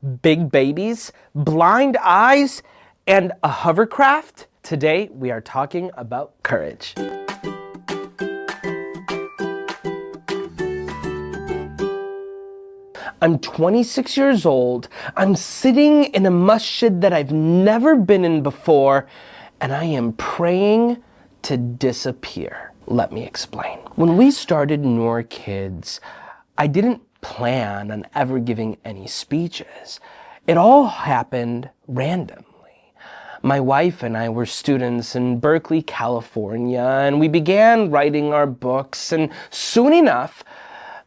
big babies, blind eyes, and a hovercraft? Today, we are talking about courage. I'm 26 years old. I'm sitting in a masjid that I've never been in before, and I am praying to disappear. Let me explain. When we started Noor Kids, I didn't plan on ever giving any speeches. It all happened randomly. My wife and I were students in Berkeley, California, and we began writing our books, and soon enough,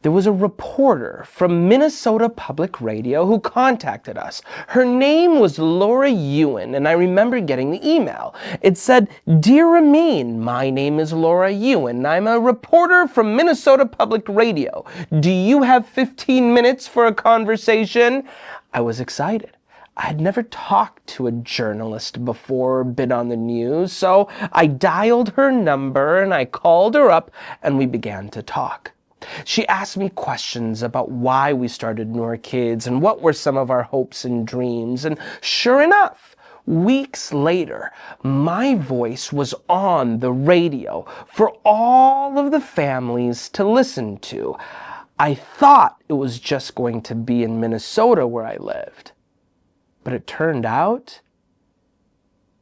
there was a reporter from Minnesota Public Radio who contacted us. Her name was Laura Ewan, and I remember getting the email. It said, "Dear Amin, my name is Laura Ewan. I'm a reporter from Minnesota Public Radio. Do you have 15 minutes for a conversation?" I was excited. I had never talked to a journalist before or been on the news, so I dialed her number and I called her up and we began to talk. She asked me questions about why we started Noor Kids and what were some of our hopes and dreams. And sure enough, weeks later, my voice was on the radio for all of the families to listen to. I thought it was just going to be in Minnesota where I lived. But it turned out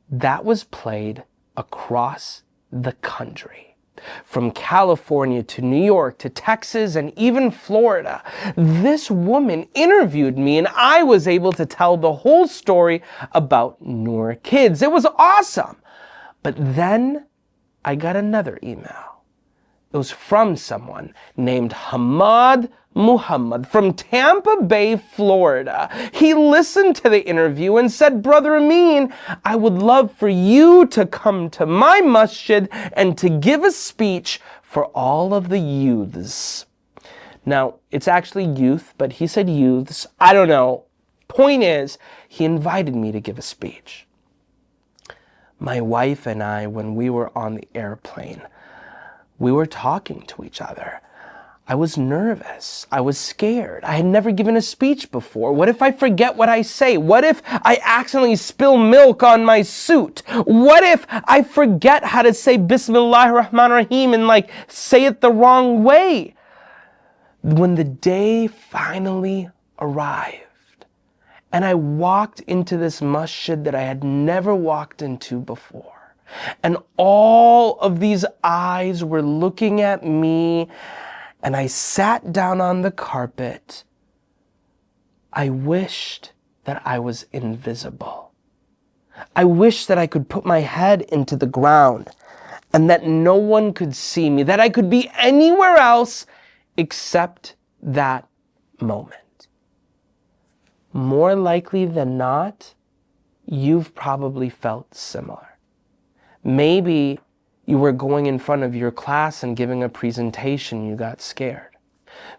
that was played across the country. From California to New York to Texas and even Florida. This woman interviewed me and I was able to tell the whole story about Noor Kids. It was awesome. But then I got another email. It was from someone named Hamad Muhammad from Tampa Bay, Florida. He listened to the interview and said, "Brother Amin, I would love for you to come to my masjid and to give a speech for all of the youths." Now, it's actually youth, but he said youths. I don't know. Point is, he invited me to give a speech. My wife and I, when we were on the airplane, we were talking to each other. I was nervous. I was scared. I had never given a speech before. What if I forget what I say? What if I accidentally spill milk on my suit? What if I forget how to say Bismillahir Rahmanir Rahim and say it the wrong way? When the day finally arrived and I walked into this masjid that I had never walked into before, and all of these eyes were looking at me, and I sat down on the carpet, I wished that I was invisible. I wished that I could put my head into the ground and that no one could see me, that I could be anywhere else except that moment. More likely than not, you've probably felt similar. Maybe you were going in front of your class and giving a presentation, you got scared.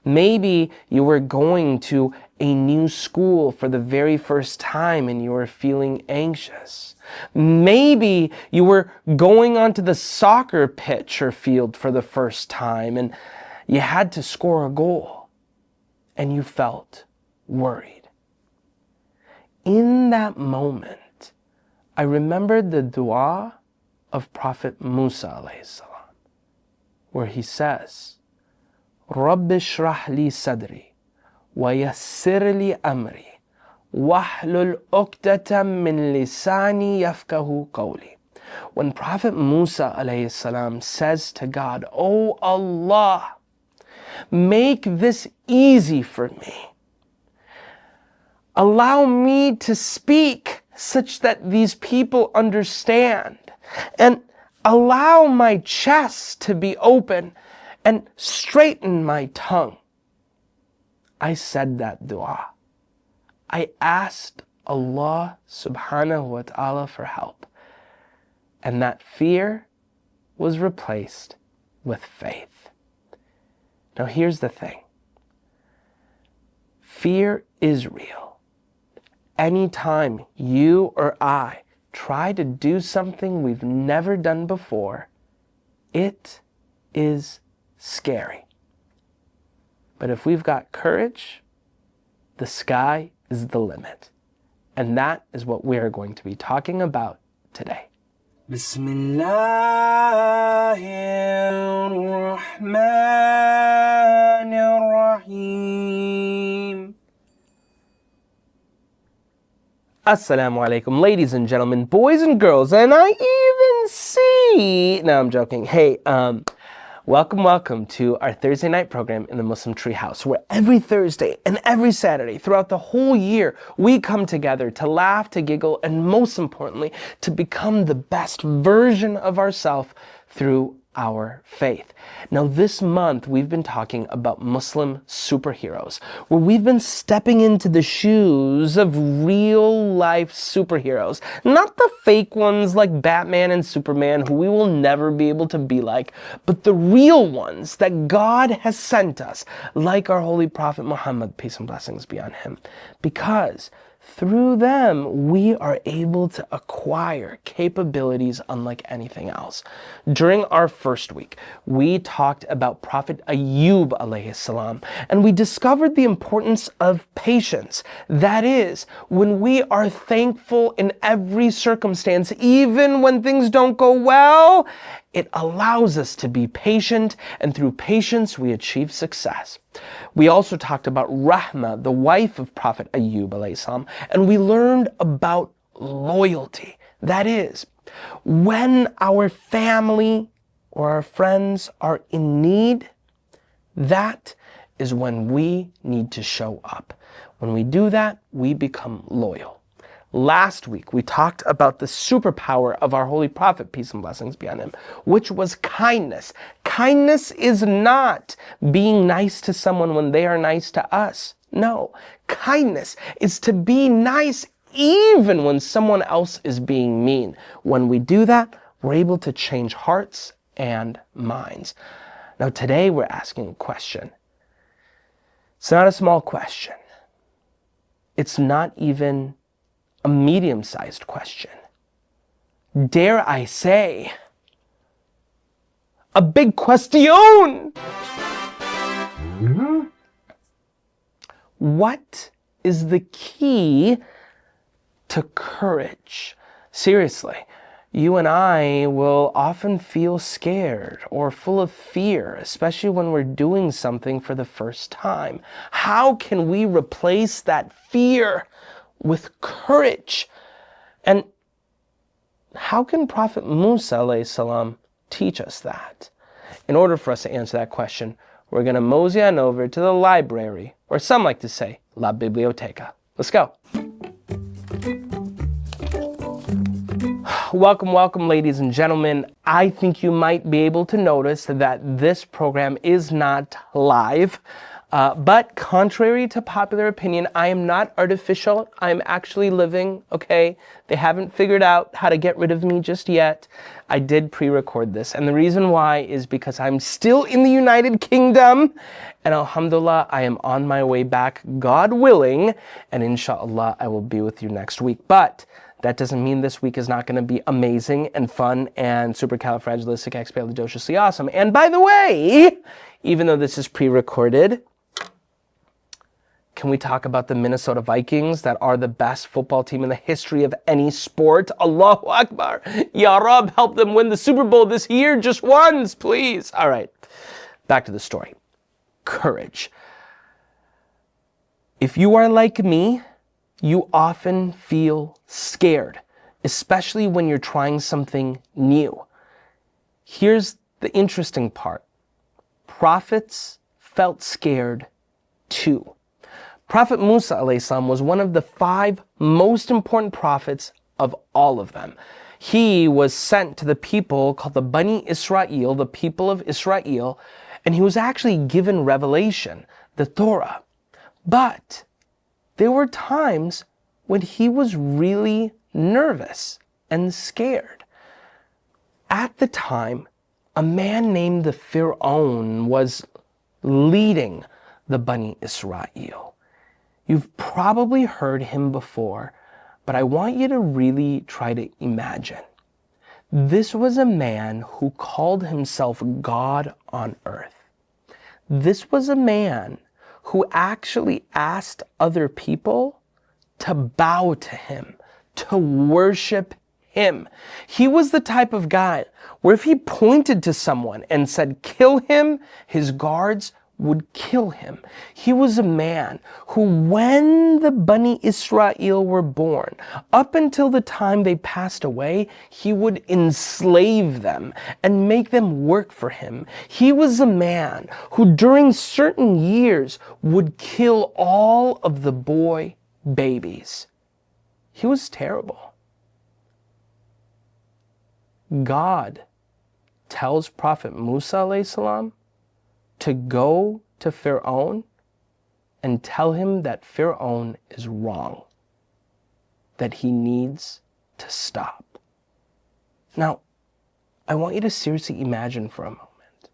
Maybe you were going to a new school for the very first time and you were feeling anxious. Maybe you were going onto the soccer pitch or field for the first time and you had to score a goal and you felt worried. In that moment, I remembered the dua of Prophet Musa alayhi salam, where he says, "Rabbi shrah li sadri, wa yassir li amri, wahlul uqdatam min lisani yafkahu qawli." When Prophet Musa alayhi salam says to God, "Oh Allah, make this easy for me. Allow me to speak such that these people understand. And allow my chest to be open and straighten my tongue." I said that dua. I asked Allah subhanahu wa ta'ala for help. And that fear was replaced with faith. Now here's the thing. Fear is real. Anytime you or I try to do something we've never done before, it is scary. But if we've got courage, the sky is the limit. And that is what we are going to be talking about today. Bismillahirrahmanirrahim. Assalamu alaikum, ladies and gentlemen, boys and girls, and I even see... No, I'm joking. Hey, welcome to our Thursday night program in the Muslim Treehouse, where every Thursday and every Saturday throughout the whole year, we come together to laugh, to giggle, and most importantly, to become the best version of ourselves through our faith. Now, this month, we've been talking about Muslim superheroes, where we've been stepping into the shoes of real-life superheroes. Not the fake ones like Batman and Superman, who we will never be able to be like, but the real ones that God has sent us, like our holy Prophet Muhammad, peace and blessings be on him. Because through them, we are able to acquire capabilities unlike anything else. During our first week, we talked about Prophet Ayub alayhi salam, and we discovered the importance of patience. That is, when we are thankful in every circumstance, even when things don't go well, it allows us to be patient, and through patience, we achieve success. We also talked about Rahma, the wife of Prophet Ayub alayhi salam, and we learned about loyalty. That is, when our family or our friends are in need, that is when we need to show up. When we do that, we become loyal. Last week, we talked about the superpower of our Holy Prophet, peace and blessings be on him, which was kindness. Kindness is not being nice to someone when they are nice to us. No, kindness is to be nice even when someone else is being mean. When we do that, we're able to change hearts and minds. Now, today we're asking a question. It's not a small question. It's not even a medium-sized question. Dare I say, a big question! What is the key to courage? Seriously, you and I will often feel scared or full of fear, especially when we're doing something for the first time. How can we replace that fear with courage? And how can Prophet Musa alayhi salam teach us that? In order for us to answer that question, we're going to mosey on over to the library, or some like to say, La Biblioteca. Let's go. Welcome, ladies and gentlemen. I think you might be able to notice that this program is not live. But contrary to popular opinion, I am not artificial. I'm actually living, okay? They haven't figured out how to get rid of me just yet. I did pre-record this. And the reason why is because I'm still in the United Kingdom. And alhamdulillah, I am on my way back, God willing. And inshallah, I will be with you next week. But that doesn't mean this week is not going to be amazing and fun and supercalifragilisticexpialidociously awesome. And by the way, even though this is pre-recorded, can we talk about the Minnesota Vikings that are the best football team in the history of any sport? Allahu Akbar. Ya Rab, help them win the Super Bowl this year just once, please. All right, back to the story. Courage. If you are like me, you often feel scared, especially when you're trying something new. Here's the interesting part. Prophets felt scared too. Prophet Musa alayhi salam was one of the 5 most important prophets of all of them. He was sent to the people called the Bani Israel, the people of Israel, and he was actually given revelation, the Torah. But there were times when he was really nervous and scared. At the time, a man named the Pharaoh was leading the Bani Israel. You've probably heard him before, but I want you to really try to imagine. This was a man who called himself God on earth. This was a man who actually asked other people to bow to him, to worship him. He was the type of guy where if he pointed to someone and said, kill him, his guards would kill him. He was a man who, when the Bani Israel were born, up until the time they passed away, he would enslave them and make them work for him. He was a man who during certain years would kill all of the boy babies. He was terrible. God tells Prophet Musa alayhi salam to go to Pharaoh and tell him that Pharaoh is wrong, that he needs to stop. Now, I want you to seriously imagine for a moment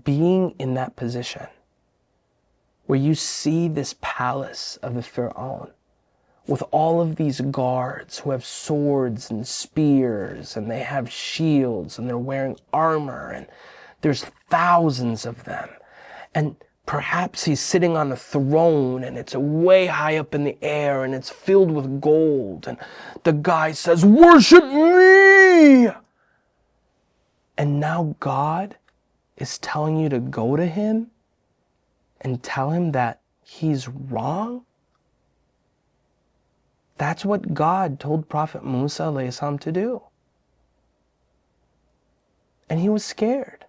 being in that position where you see this palace of the Pharaoh with all of these guards who have swords and spears, and they have shields, and they're wearing armor, and there's thousands of them. And perhaps he's sitting on a throne, and it's way high up in the air, and it's filled with gold. And the guy says, worship me! And now God is telling you to go to him and tell him that he's wrong? That's what God told Prophet Musa alayhi salam to do. And he was scared.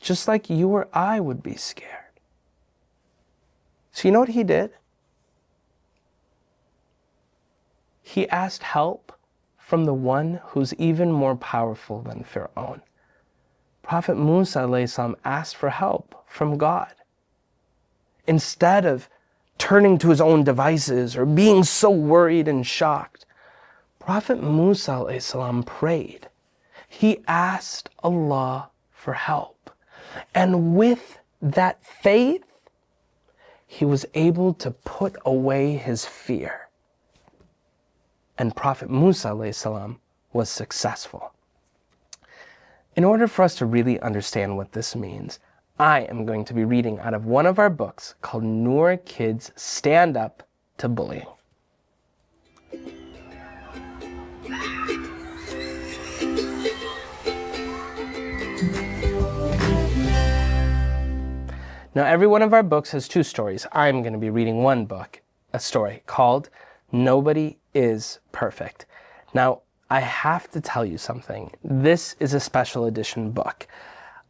Just like you or I would be scared. So you know what he did? He asked help from the one who's even more powerful than Pharaoh. Prophet Musa alayhi salam asked for help from God. Instead of turning to his own devices or being so worried and shocked, Prophet Musa alayhi salam prayed. He asked Allah for help. And with that faith, he was able to put away his fear. And Prophet Musa alayhi salam was successful. In order for us to really understand what this means, I am going to be reading out of one of our books called Noor Kids Stand Up to Bullying. Now, every one of our books has two stories. I'm going to be reading one book, a story called Nobody is Perfect. Now, I have to tell you something. This is a special edition book.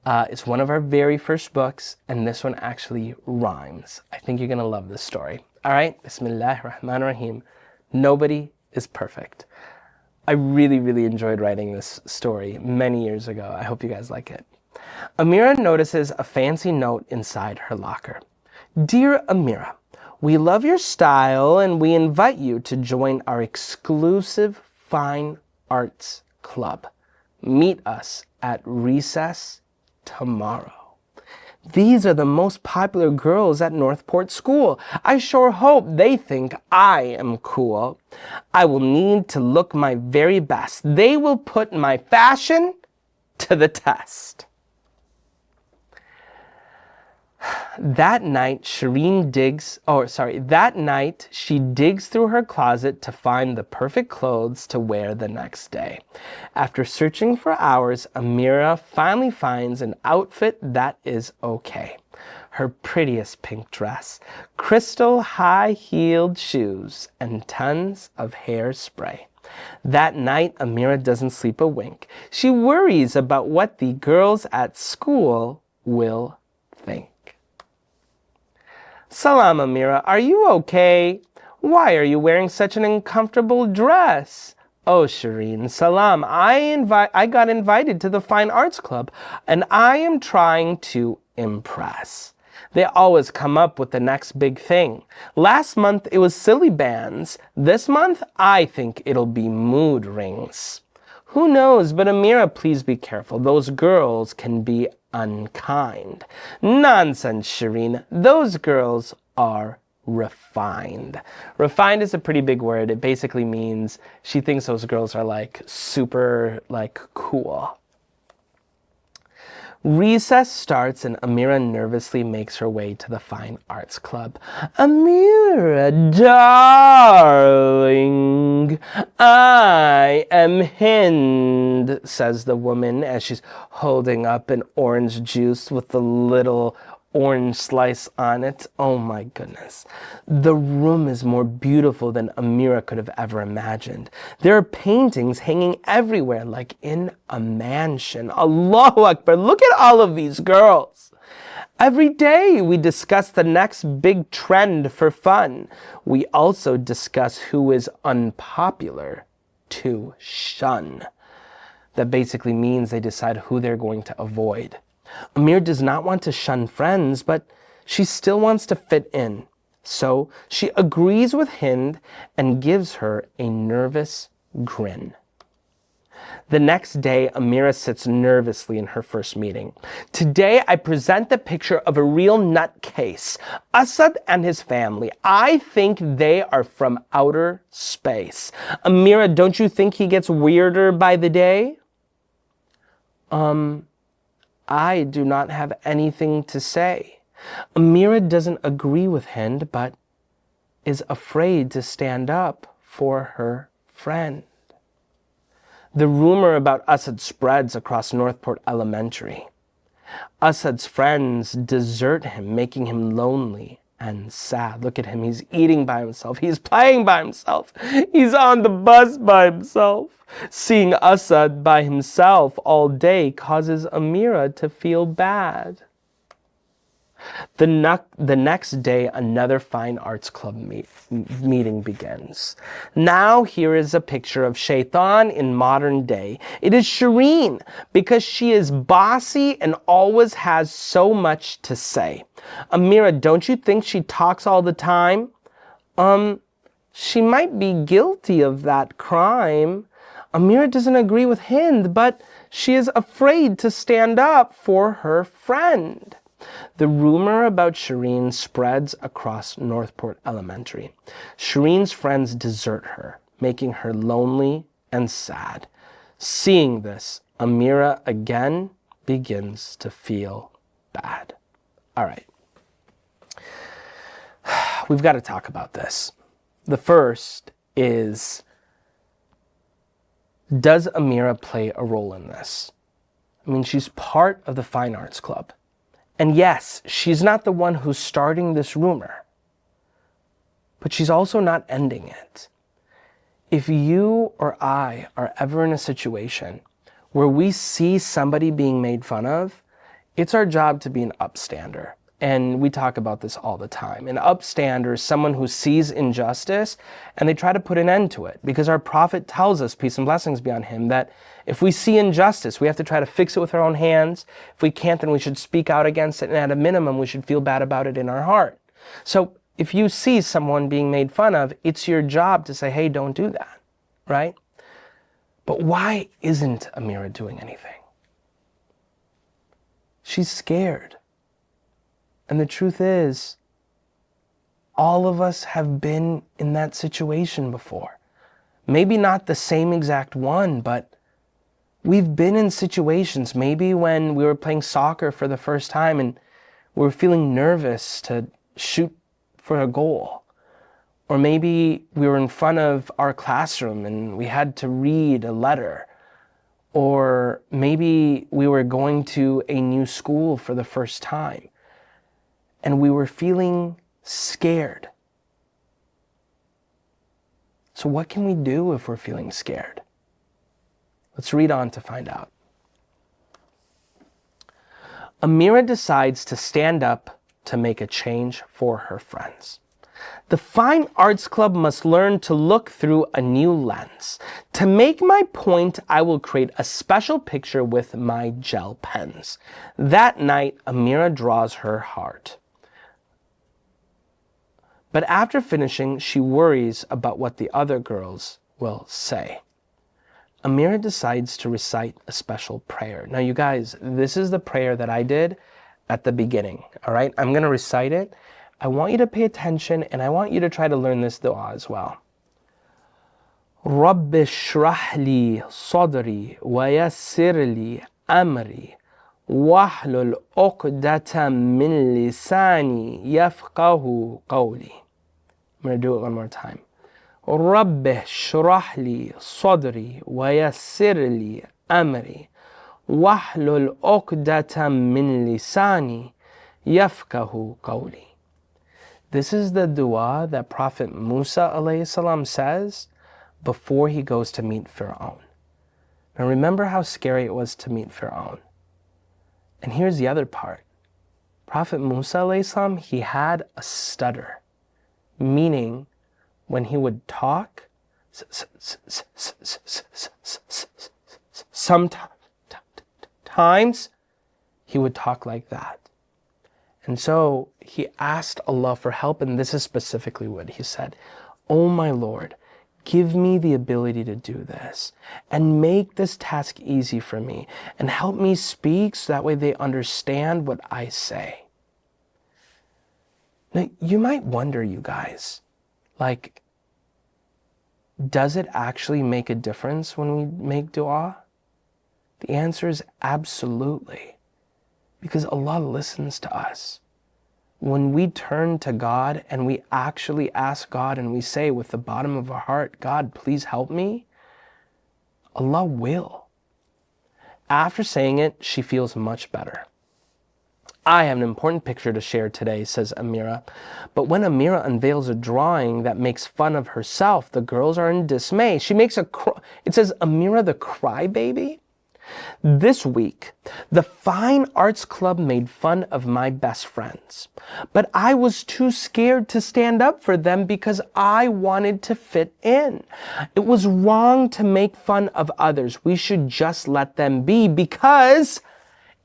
It's one of our very first books, and this one actually rhymes. I think you're going to love this story. All right, Bismillahir Rahmanir Rahim. Nobody is perfect. I really, really enjoyed writing this story many years ago. I hope you guys like it. Amira notices a fancy note inside her locker. Dear Amira, we love your style and we invite you to join our exclusive fine arts club. Meet us at recess tomorrow. These are the most popular girls at Northport School. I sure hope they think I am cool. I will need to look my very best. They will put my fashion to the test. That night, she digs through her closet to find the perfect clothes to wear the next day. After searching for hours, Amira finally finds an outfit that is okay. Her prettiest pink dress, crystal high-heeled shoes, and tons of hairspray. That night, Amira doesn't sleep a wink. She worries about what the girls at school will think. Salam, Amira, are you okay? Why are you wearing such an uncomfortable dress? Oh, Shireen, salam, I got invited to the Fine Arts Club, and I am trying to impress. They always come up with the next big thing. Last month, it was silly bands. This month, I think it'll be mood rings. Who knows, but Amira, please be careful. Those girls can be unkind. Nonsense, Shireen. Those girls are refined. Refined is a pretty big word. It basically means she thinks those girls are like super cool. Recess starts and Amira nervously makes her way to the Fine Arts Club. Amira, darling, I am Hind, says the woman as she's holding up an orange juice with the little orange slice on it. Oh my goodness. The room is more beautiful than Amira could have ever imagined. There are paintings hanging everywhere like in a mansion. Allahu Akbar. Look at all of these girls. Every day we discuss the next big trend for fun. We also discuss who is unpopular to shun. That basically means they decide who they're going to avoid. Amir does not want to shun friends, but she still wants to fit in. So she agrees with Hind and gives her a nervous grin. The next day, Amira sits nervously in her first meeting. Today, I present the picture of a real nutcase, Asad and his family. I think they are from outer space. Amira, don't you think he gets weirder by the day? I do not have anything to say. Amira doesn't agree with Hind, but is afraid to stand up for her friend. The rumor about Asad spreads across Northport Elementary. Asad's friends desert him, making him lonely and sad. Look at him. He's eating by himself. He's playing by himself. He's on the bus by himself. Seeing Asad by himself all day causes Amira to feel bad. The next day, another Fine Arts Club meeting begins. Now here is a picture of Shaitan in modern day. It is Shireen because she is bossy and always has so much to say. Amira, don't you think she talks all the time? She might be guilty of that crime. Amira doesn't agree with Hind, but she is afraid to stand up for her friend. The rumor about Shireen spreads across Northport Elementary. Shireen's friends desert her, making her lonely and sad. Seeing this, Amira again begins to feel bad. All right. We've got to talk about this. The first is, does Amira play a role in this? I mean, she's part of the Fine Arts Club. And yes, she's not the one who's starting this rumor, but she's also not ending it. If you or I are ever in a situation where we see somebody being made fun of, it's our job to be an upstander. And we talk about this all the time. An upstander is someone who sees injustice and they try to put an end to it. Because our Prophet tells us, peace and blessings be on him, that if we see injustice, we have to try to fix it with our own hands. If we can't, then we should speak out against it. And at a minimum, we should feel bad about it in our heart. So if you see someone being made fun of, it's your job to say, hey, don't do that, right? But why isn't Amira doing anything? She's scared. And the truth is, all of us have been in that situation before. Maybe not the same exact one, but we've been in situations, maybe when we were playing soccer for the first time and we were feeling nervous to shoot for a goal. Or maybe we were in front of our classroom and we had to read a letter. Or maybe we were going to a new school for the first time and we were feeling scared. So what can we do if we're feeling scared? Let's read on to find out. Amira decides to stand up to make a change for her friends. The Fine Arts Club must learn to look through a new lens. To make my point, I will create a special picture with my gel pens. That night, Amira draws her heart. But after finishing, she worries about what the other girls will say. Amira decides to recite a special prayer. Now, you guys, this is the prayer that I did at the beginning, all right? I'm going to recite it. I want you to pay attention, and I want you to try to learn this dua as well. رب اشرح لي صدري ويسر لي أمري واحلل عقدة من لساني يفقه قولي. I'm going to do it one more time. رب اشرح لي صدري ويسر لي أمري واحلل عقدة من لساني يفقه قولي. This is the dua that Prophet Musa alayhi salam says before he goes to meet Pharaoh. Now remember how scary it was to meet Pharaoh. And here's the other part. Prophet Musa alayhi salam, he had a stutter, meaning when he would talk, sometimes he would talk like that. And so he asked Allah for help, and this is specifically what he said. Oh my Lord, give me the ability to do this and make this task easy for me and help me speak so that way they understand what I say. Now, you might wonder, you guys, like, does it actually make a difference when we make dua? The answer is absolutely. Because Allah listens to us. When we turn to God and we actually ask God and we say with the bottom of our heart, God, please help me, Allah will. After saying it, she feels much better. I have an important picture to share today, says Amira. But when Amira unveils a drawing that makes fun of herself, the girls are in dismay. She makes it says, Amira the crybaby? This week, the Fine Arts Club made fun of my best friends, but I was too scared to stand up for them because I wanted to fit in. It was wrong to make fun of others. We should just let them be because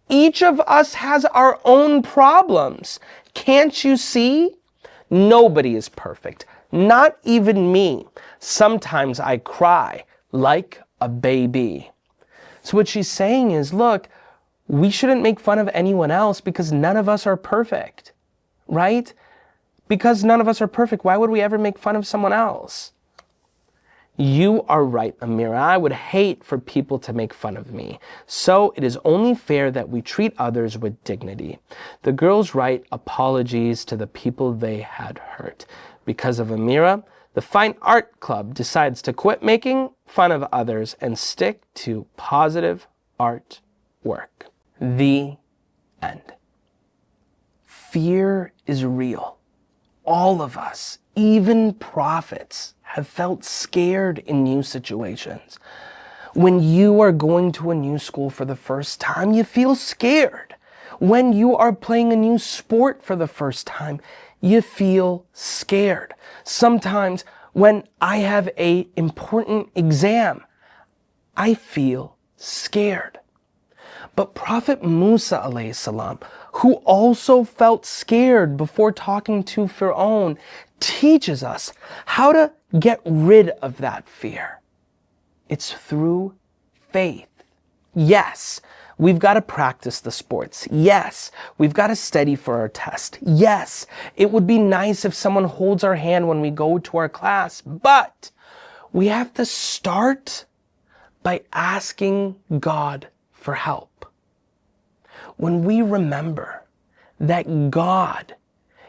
each of us has our own problems. Can't you see? Nobody is perfect, not even me. Sometimes I cry like a baby. So what she's saying is, look, we shouldn't make fun of anyone else because none of us are perfect, right? Because none of us are perfect, why would we ever make fun of someone else? You are right, Amira. I would hate for people to make fun of me. So it is only fair that we treat others with dignity. The girls write apologies to the people they had hurt. Because of Amira, the Fine Art Club decides to quit making fun of others and stick to positive art work. The end. Fear is real. All of us, even prophets, have felt scared in new situations. When you are going to a new school for the first time, you feel scared. When you are playing a new sport for the first time, you feel scared. Sometimes when I have an important exam, I feel scared. But Prophet Musa alayhi salam, who also felt scared before talking to Pharaoh, teaches us how to get rid of that fear. It's through faith. Yes, we've got to practice the sports. Yes, we've got to study for our test. Yes, it would be nice if someone holds our hand when we go to our class, but we have to start by asking God for help. When we remember that God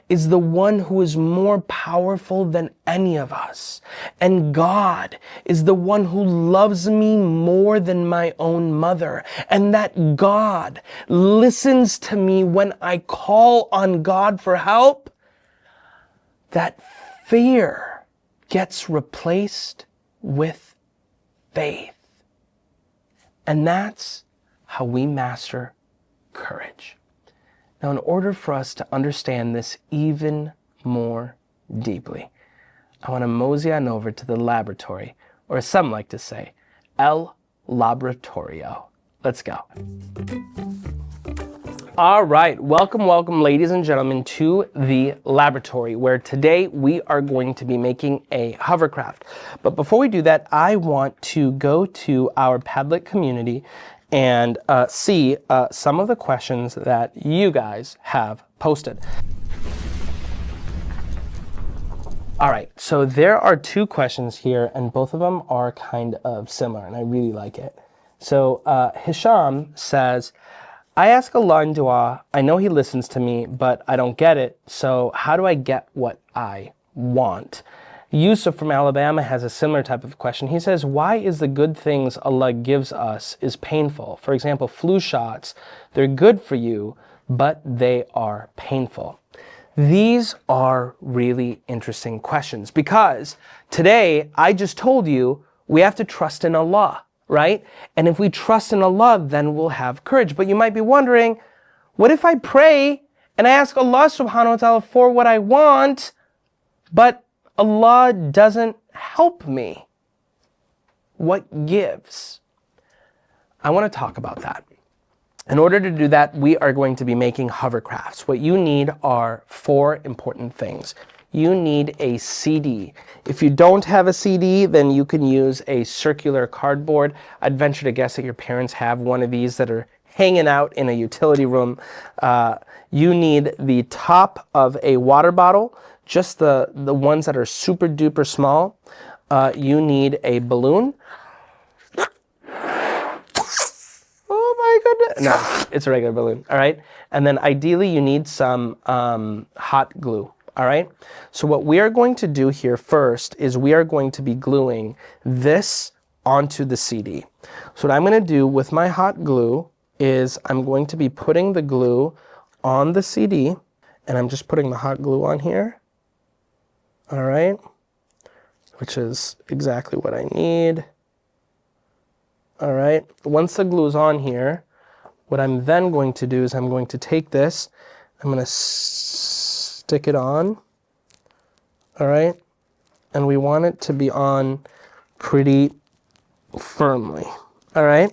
is the one who is more powerful than any of us, and God is the one who loves me more than my own mother, and that God listens to me when I call on God for help, that fear gets replaced with faith. And that's how we master courage. Now, in order for us to understand this even more deeply, I want to mosey on over to the laboratory, or as some like to say, El Laboratorio. Let's go. All right, welcome, ladies and gentlemen, to the laboratory, where today we are going to be making a hovercraft. But before we do that, I want to go to our Padlet community and see some of the questions that you guys have posted. All right, so there are two questions here, and both of them are kind of similar, and I really like it. So Hisham says, I ask Allah in dua, I know He listens to me, but I don't get it. So how do I get what I want? Yusuf from Alabama has a similar type of question. He says, why is the good things Allah gives us is painful? For example, flu shots, they're good for you, but they are painful. These are really interesting questions because today I just told you we have to trust in Allah, right? And if we trust in Allah, then we'll have courage. But you might be wondering, what if I pray and I ask Allah subhanahu wa ta'ala for what I want, but Allah doesn't help me? What gives? I want to talk about that. In order to do that, we are going to be making hovercrafts. What you need are 4 important things. You need a CD. If you don't have a CD, then you can use a circular cardboard. I'd venture to guess that your parents have one of these that are hanging out in a utility room. You need the top of a water bottle, just the ones that are super duper small. You need a balloon. Oh my goodness. No, it's a regular balloon, all right? And then ideally you need some hot glue, all right? So what we are going to do here first is we are going to be gluing this onto the CD. So what I'm gonna do with my hot glue is I'm going to be putting the glue on the CD, and I'm just putting the hot glue on here, all right? Which is exactly what I need. All right, once the glue is on here, what I'm then going to do is I'm going to take this, I'm going to stick it on, all right? And we want it to be on pretty firmly, all right?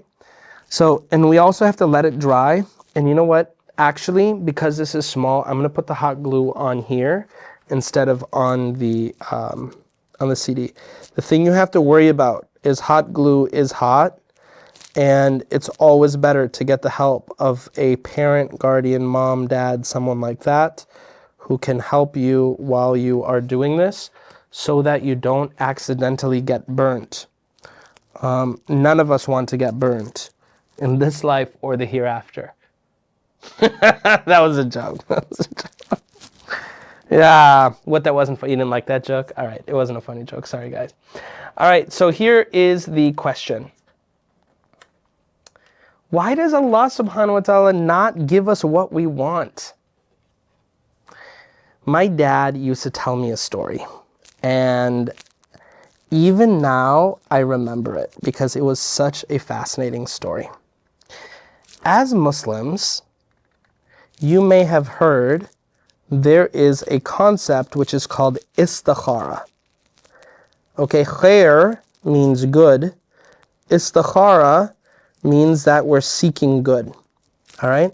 So, and we also have to let it dry. And you know what? Actually, because this is small, I'm going to put the hot glue on here instead of on the CD. The thing you have to worry about is hot glue is hot. And it's always better to get the help of a parent, guardian, mom, dad, someone like that who can help you while you are doing this so that you don't accidentally get burnt. None of us want to get burnt in this life or the hereafter. That was a joke. That was a joke. Yeah, what that wasn't, you didn't like that joke? All right, it wasn't a funny joke. Sorry, guys. All right, so here is the question. Why does Allah subhanahu wa ta'ala not give us what we want? My dad used to tell me a story, and even now I remember it because it was such a fascinating story. As Muslims, you may have heard there is a concept which is called istikhara. Okay, khair means good. Istikhara means that we're seeking good, all right?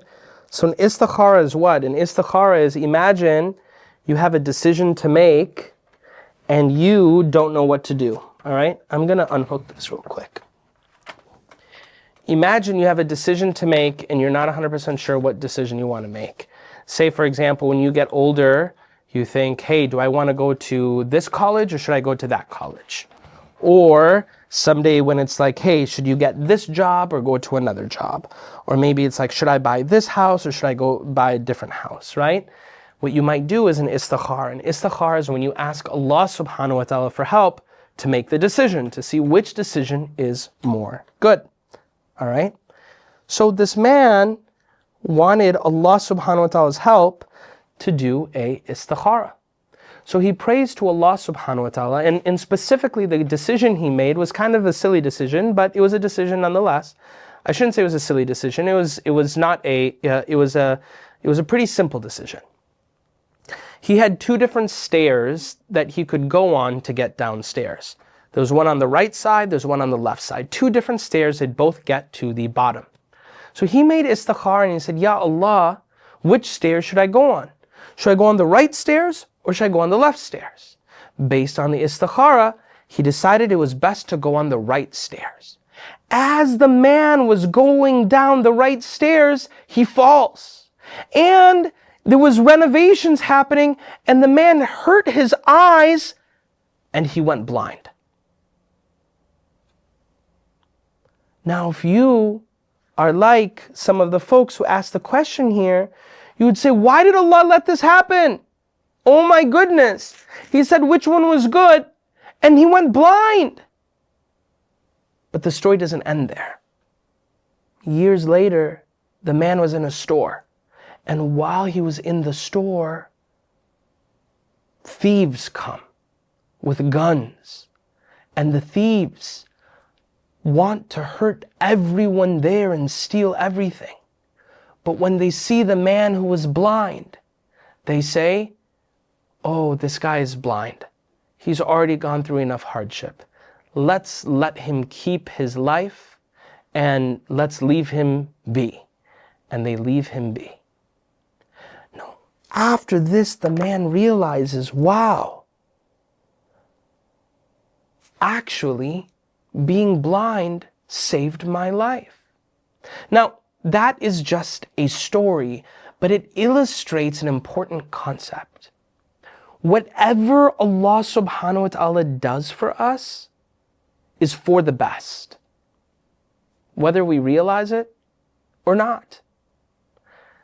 So an istikhara is what? An istikhara is, imagine you have a decision to make and you don't know what to do, all right? I'm gonna unhook this real quick. Imagine you have a decision to make and you're not 100% sure what decision you wanna make. Say, for example, when you get older, you think, hey, do I wanna go to this college or should I go to that college? Or someday when it's like, hey, should you get this job or go to another job? Or maybe it's like, should I buy this house or should I go buy a different house, right? What you might do is an istikhara. And istikhara is when you ask Allah subhanahu wa ta'ala for help to make the decision, to see which decision is more good, all right? So this man wanted Allah subhanahu wa ta'ala's help to do a istikhara. So he prays to Allah subhanahu wa ta'ala, and specifically the decision he made was kind of a silly decision, but it was a decision nonetheless. I shouldn't say it was a silly decision. It was a pretty simple decision. He had 2 different stairs that he could go on to get downstairs. There was one on the right side, there's one on the left side. 2 different stairs that both get to the bottom. So he made istikhara and he said, Ya Allah, which stairs should I go on? Should I go on the right stairs or should I go on the left stairs? Based on the istikhara, he decided it was best to go on the right stairs. As the man was going down the right stairs, he falls. And there was renovations happening and the man hurt his eyes and he went blind. Now, if you are like some of the folks who asked the question here. You would say, why did Allah let this happen? Oh my goodness. He said which one was good, and he went blind. But the story doesn't end there. Years later, the man was in a store. And while he was in the store, thieves come with guns. And the thieves want to hurt everyone there and steal everything. But when they see the man who was blind, they say, oh, this guy is blind. He's already gone through enough hardship. Let's let him keep his life and let's leave him be. And they leave him be. No. After this, the man realizes, wow, actually, being blind saved my life. Now, that is just a story, but it illustrates an important concept. Whatever Allah subhanahu wa ta'ala does for us is for the best, whether we realize it or not.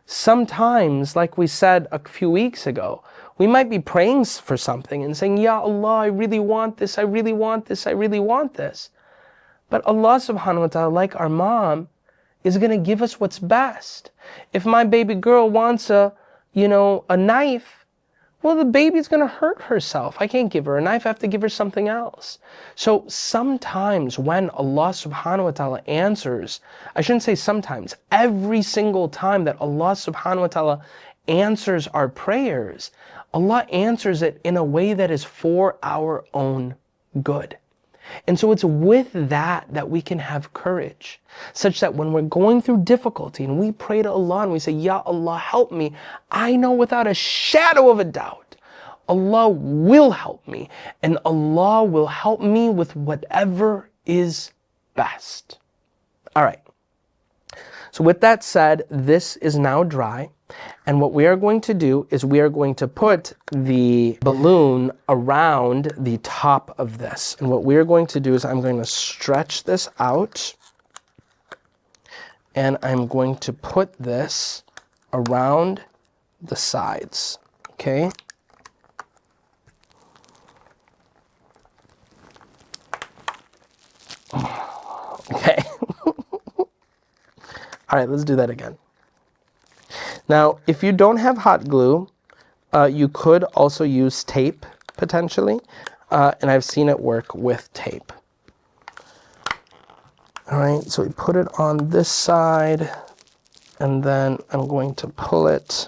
Sometimes, like we said a few weeks ago, we might be praying for something and saying, Ya Allah, I really want this, I really want this, I really want this. But Allah subhanahu wa ta'ala, like our mom, is going to give us what's best. If my baby girl wants a knife, well, the baby's going to hurt herself. I can't give her a knife, I have to give her something else. So sometimes when Allah subhanahu wa ta'ala answers, I shouldn't say sometimes, every single time that Allah subhanahu wa ta'ala answers our prayers, Allah answers it in a way that is for our own good. And so it's with that we can have courage, such that when we're going through difficulty and we pray to Allah and we say, Ya Allah, help me, I know without a shadow of a doubt, Allah will help me, and Allah will help me with whatever is best. All right. So with that said, this is now dry. And what we are going to do is we are going to put the balloon around the top of this. And what we are going to do is I'm going to stretch this out. And I'm going to put this around the sides. Okay? Okay. All right, let's do that again. Now, if you don't have hot glue, you could also use tape, potentially. And I've seen it work with tape. All right, so we put it on this side, and then I'm going to pull it.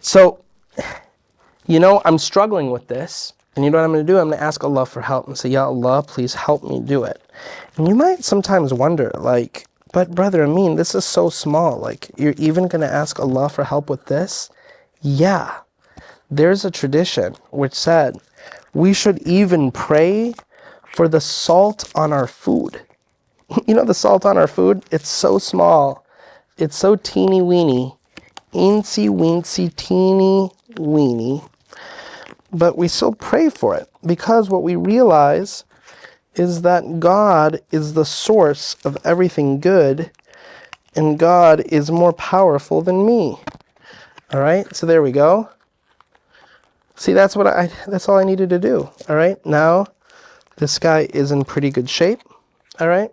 So, I'm struggling with this. And you know what I'm going to do? I'm going to ask Allah for help and say, Ya Allah, please help me do it. And you might sometimes wonder, but brother Amin, this is so small. You're even going to ask Allah for help with this? Yeah. There's a tradition which said we should even pray for the salt on our food. You know the salt on our food? It's so small. It's so teeny weeny. Eensy weensy teeny weeny. But we still pray for it because what we realize is that God is the source of everything good, and God is more powerful than me. All right, so there we go. See, that's all I needed to do. All right, now this guy is in pretty good shape. All right,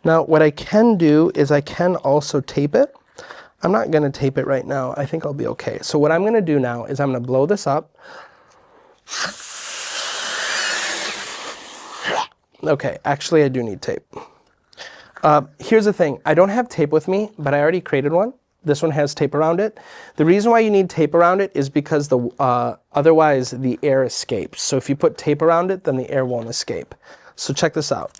now what I can do is I can also tape it. I'm not going to tape it right now. I think I'll be okay. So what I'm going to do now is I'm going to blow this up. Okay, actually I do need tape. Here's the thing. I don't have tape with me, but I already created one. This one has tape around it. The reason why you need tape around it is because otherwise the air escapes. So if you put tape around it, then the air won't escape. So check this out.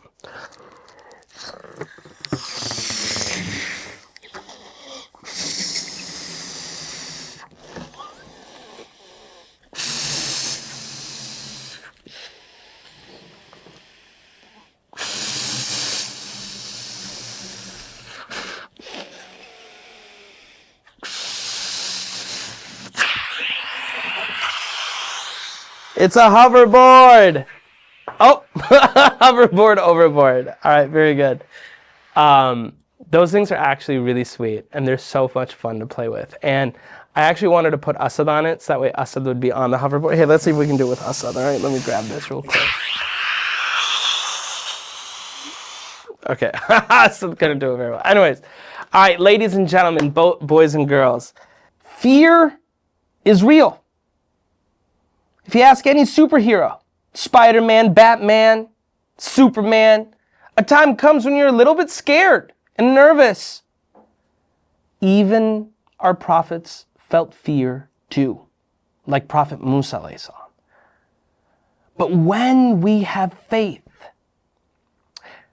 It's a hoverboard. Oh, hoverboard overboard. All right, very good. Those things are actually really sweet, and they're so much fun to play with. And I actually wanted to put Asad on it, so that way Asad would be on the hoverboard. Hey, let's see if we can do it with Asad. All right, let me grab this real quick. Okay, Asad couldn't do it very well. Anyways, all right, ladies and gentlemen, boys and girls, fear is real. If you ask any superhero, Spider-Man, Batman, Superman, a time comes when you're a little bit scared and nervous. Even our prophets felt fear too, like Prophet Musa alayhi salam. But when we have faith,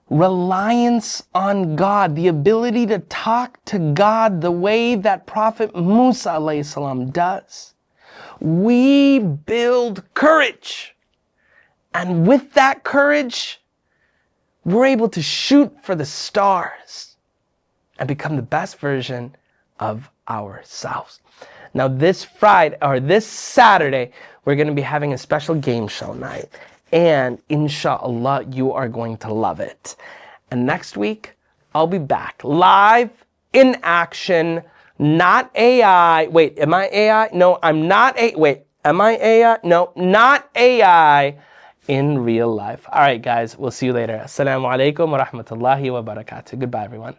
reliance on God, the ability to talk to God the way that Prophet Musa alayhi salam does, we build courage. And with that courage, we're able to shoot for the stars and become the best version of ourselves. Now this Saturday, we're going to be having a special game show night. And inshallah, you are going to love it. And next week, I'll be back live in action, not AI. Wait, am I AI? No, I'm not wait, am I AI? No, not AI, in real life. All right, guys, we'll see you later. Assalamu alaikum wa rahmatullahi wa barakatuh. Goodbye, everyone.